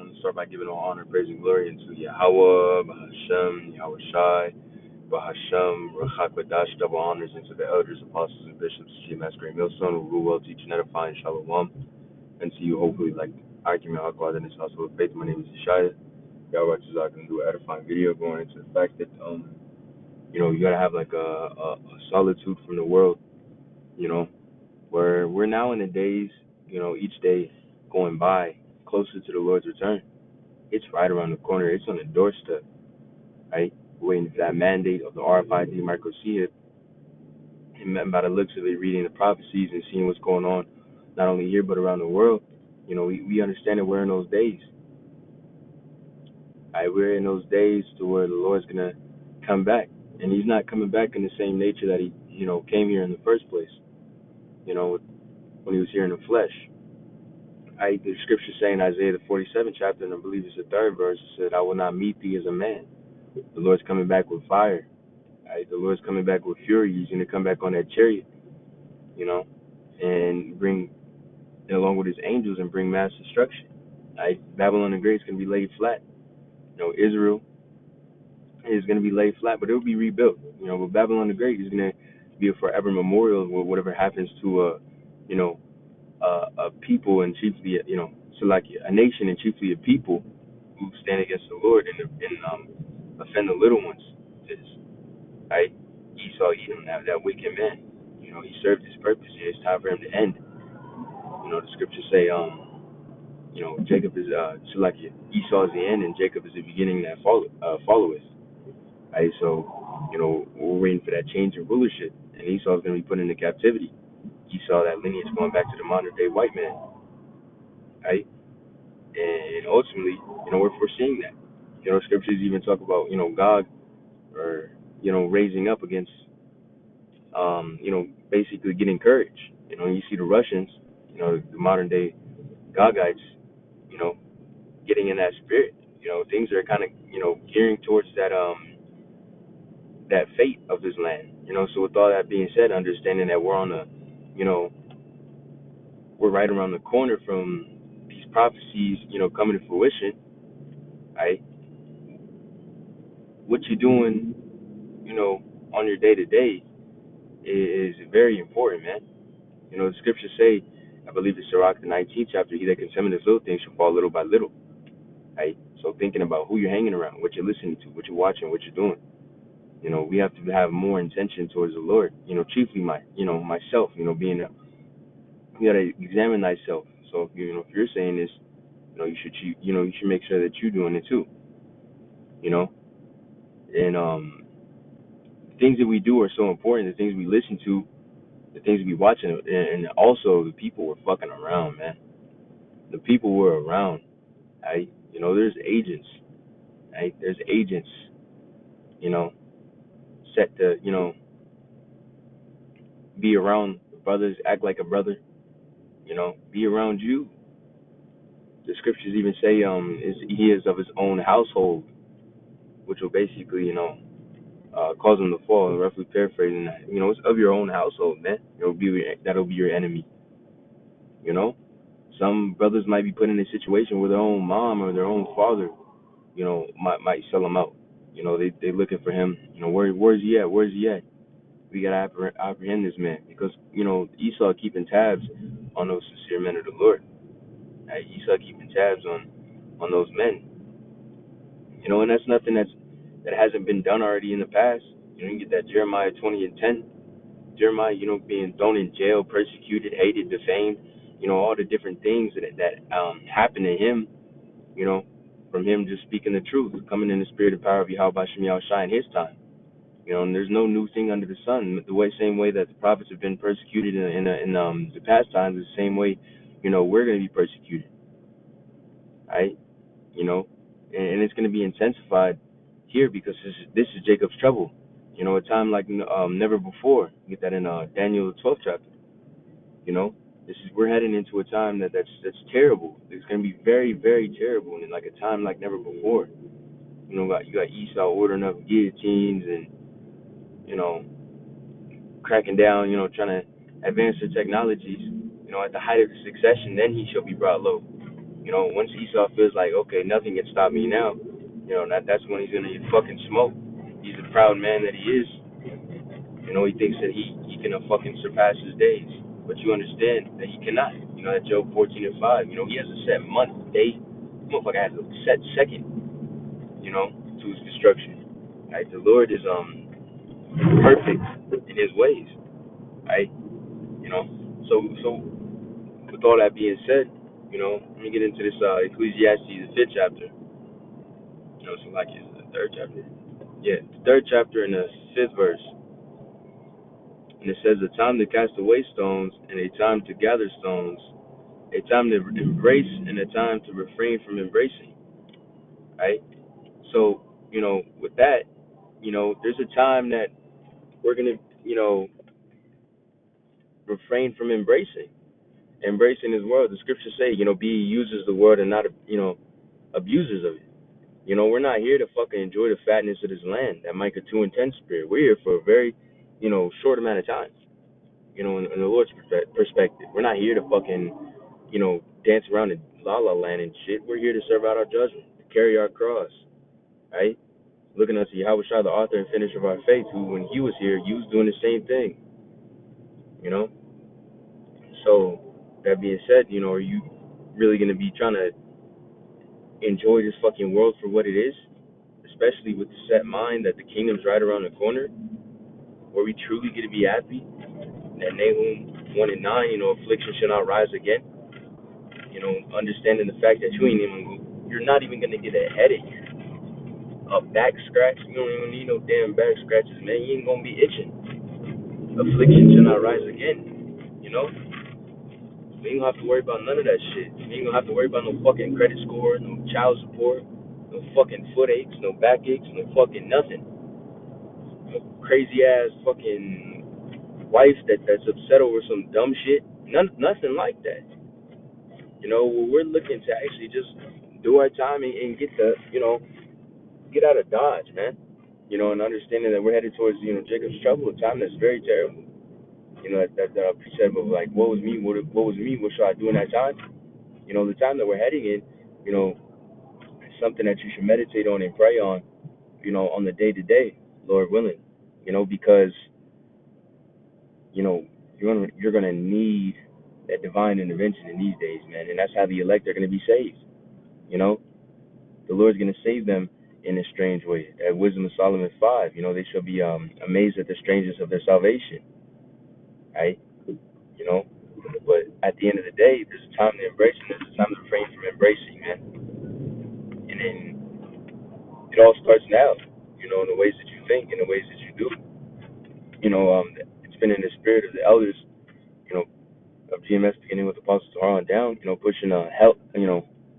want to start by giving all honor, praise, and glory into Yahweh, Bahashem, Yahweh Shai, Bahashem, Rachak Badash, double honors into the elders, apostles, and bishops, GMS Great Millstone, who rule well, teach, and edify, and Shalom. And to you, hopefully, like argument, Hakwa, in this household of faith. My name is Yeshaya. Yahweh is going to do an edifying video going into the fact that, you got to have like a solitude from the world, where we're now in the days, each day going by closer to the Lord's return. It's right around the corner. It's on the doorstep, right? Waiting for that mandate of the RFID microchip. And by the looks of it, reading the prophecies and seeing what's going on, not only here but around the world, we understand that we're in those days. Right? We're in those days to where the Lord's gonna come back, and He's not coming back in the same nature that He, came here in the first place. When He was here in the flesh. The scripture saying Isaiah the 47th chapter, and I believe it's the third verse, it said, "I will not meet thee as a man." The Lord's coming back with fire. Right? The Lord's coming back with fury. He's going to come back on that chariot, and bring, along with His angels, and bring mass destruction. Right? Babylon the Great is going to be laid flat. Israel is going to be laid flat, but it will be rebuilt. But Babylon the Great is going to be a forever memorial with whatever happens to, a people, and chiefly, so like a nation and chiefly a people who stand against the Lord and offend the little ones. Right? Esau, Edom, that wicked man. He served his purpose. It's time for him to end. The scriptures say, Jacob is so like Esau is the end, and Jacob is the beginning that followeth. Right? So, we're waiting for that change in rulership, and Esau is going to be put into captivity. Esau, that lineage going back to the modern day white man. Right? And ultimately, we're foreseeing that. Scriptures even talk about, God, or, raising up against, basically getting courage. You see the Russians, the modern day Gogites, getting in that spirit. Things are kind of, gearing towards that fate of this land. So with all that being said, understanding that we're on we're right around the corner from these prophecies, coming to fruition, right? What you're doing, on your day to day is very important, man. The scriptures say, I believe it's Sirach the 19th chapter, he that contemneth little things shall fall little by little, right? So thinking about who you're hanging around, what you're listening to, what you're watching, what you're doing. We have to have more intention towards the Lord. Chiefly myself. Being you gotta examine thyself. So if you're saying this, you should make sure that you're doing it too. And the things that we do are so important. The things we listen to, the things we watch, and also the people we're fucking around, man. The people we're around, right? There's agents, right? There's agents, set to, be around brothers, act like a brother, be around you. The scriptures even say, he is of his own household, which will basically, cause him to fall. Roughly paraphrasing that, it's of your own household, man. That'll be your enemy. Some brothers might be put in a situation where their own mom or their own father, might sell them out. They looking for him. Where's he at? Where's he at? We gotta apprehend this man, because Esau keeping tabs on those sincere men of the Lord. Right? Esau keeping tabs on those men. And that's nothing that hasn't been done already in the past. You get that Jeremiah 20:10. Jeremiah, being thrown in jail, persecuted, hated, defamed. All the different things that happened to him. From him just speaking the truth, coming in the spirit and power of Yahweh Bashem Yahushua in his time. And there's no new thing under the sun. Same way that the prophets have been persecuted in the past times, the same way, we're going to be persecuted, right? And it's going to be intensified here, because this is Jacob's trouble. A time like never before. You get that in Daniel the 12th chapter. We're heading into a time that's terrible. It's going to be very, very terrible, and like a time like never before. You got Esau ordering up guillotines and cracking down, trying to advance their technologies, at the height of the succession, then he shall be brought low. Once Esau feels like, okay, nothing can stop me now, that's when he's gonna fucking smoke. He's a proud man that he is. He thinks that he can fucking surpass his days. But you understand that he cannot. That Job 14:5. He has a set month, day. Motherfucker has a set second, to his destruction. Right? The Lord is perfect in his ways. Right? You know. So with all that being said, let me get into this Ecclesiastes, the fifth chapter. So like it's the third chapter. Yeah, the third chapter and the fifth verse. And it says a time to cast away stones and a time to gather stones, a time to embrace and a time to refrain from embracing. Right? So, with that, there's a time that we're gonna, refrain from embracing. Embracing his word. The scriptures say, be users of the word and not, abusers of it. We're not here to fucking enjoy the fatness of this land, that Micah 2 and 10 spirit. We're here for a very, short amount of time, in the Lord's perspective. We're not here to fucking, dance around in la la land and shit. We're here to serve out our judgment, to carry our cross, right? Looking unto Yahweh Shai, the author and finisher of our faith, who, when he was here, he was doing the same thing, you know? So, that being said, are you really going to be trying to enjoy this fucking world for what it is? Especially with the set mind that the kingdom's right around the corner, where we truly get to be happy? That Nahum 1 and 9, affliction shall not rise again. Understanding the fact that you're not even going to get a headache, a back scratch. You don't even need no damn back scratches, man. You ain't going to be itching. Affliction shall not rise again. You ain't gonna have to worry about none of that shit. You ain't gonna have to worry about no fucking credit score, no child support, no fucking foot aches, no back aches, no fucking nothing. No crazy ass fucking wife that's upset over some dumb shit. Nothing like that. We're looking to actually just do our time and get get out of Dodge, man. And understanding that we're headed towards, Jacob's trouble, a time that's very terrible. That precept of like, what was me? What was me? What should I do in that time? The time that we're heading in, is something that you should meditate on and pray on, on the day to day, Lord willing. Because you're gonna need that divine intervention in these days, man, and that's how the elect are gonna be saved. You know, the Lord's gonna save them in a strange way. At Wisdom of Solomon 5, they shall be amazed at the strangeness of their salvation, right? You know, but at the end of the day, there's a time to embrace and there's a time to refrain from embracing, man. And then it all starts now, in the ways that you think, in the ways that you do. It's been in the spirit of the elders, you know, of GMS, beginning with Apostle Torah on down, pushing health,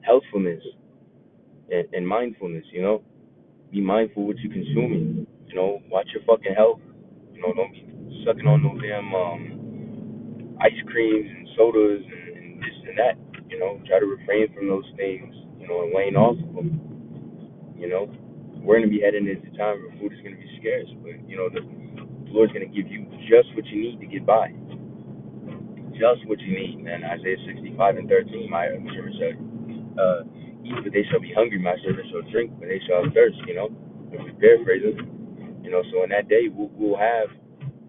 healthfulness and mindfulness. Be mindful what you're consuming. Watch your fucking health. Don't be sucking on no damn ice creams and sodas and this and that. Try to refrain from those things. And wane off of them. We're gonna be heading into time where food is gonna be scarce, but the Lord's gonna give you just what you need to get by. Just what you need, man. Isaiah 65 and 13, my servant shall eat, but they shall be hungry. My servant shall drink, but they shall thirst. If we paraphrase it. So in that day, we'll have,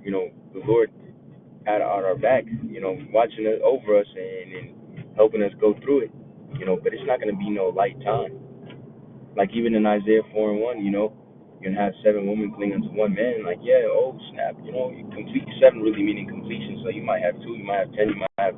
the Lord at our back, watching it over us and helping us go through it. But it's not gonna be no light time. Like even in Isaiah 4 and 1, you're gonna have 7 women cling unto one man. Like, yeah, oh snap, you complete 7 really meaning completion. So you might have 2, you might have 10, you might have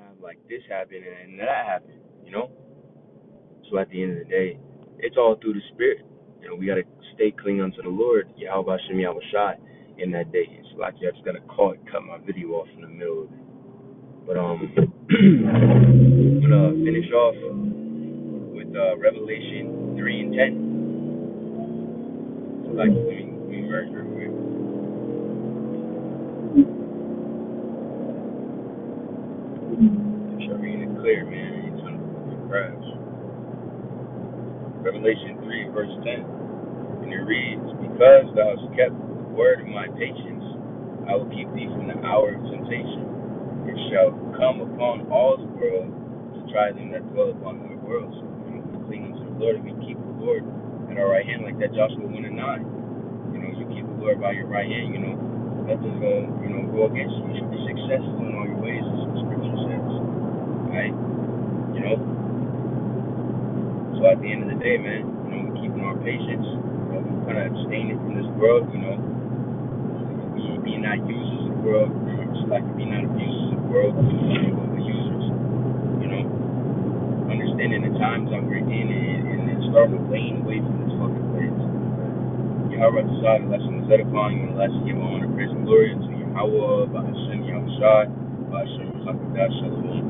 have like this happen and that happen, you know? So at the end of the day, it's all through the spirit. You know, we gotta stay clean unto the Lord, Yahweh Shem Yahweh Shai, in that day. It's like I just gotta cut my video off in the middle of it. But I'm gonna finish off with Revelation 3 and 10. So like let me merge real quick. Make sure I'm reading it clear, man. I ain't trying to crash. Revelation 3 verse 10. And it reads, because thou hast kept the word of my patience, I will keep thee from the hour of temptation. It shall come upon all the world to try them that dwell upon the world. So we cling unto the Lord and we keep the Lord at our right hand, like that Joshua 1 and 9. You know, you keep the Lord by your right hand, you know, nothing's going to, go against you. You should be successful in all your ways, as the scripture says. Right? You know? So at the end of the day, man, we're keeping our patience. We're kind of abstaining from this world, we be not users of the world, just like we be not abusers of the world, but we're users, you know, understanding the times that we're in and then start laying away from this fucking place. Yahweh decided the lesson was edifying and the lesson gave honor, praise, and glory unto Yahweh, by Hashem, Yahweh Shai, by Hashem, Shalom.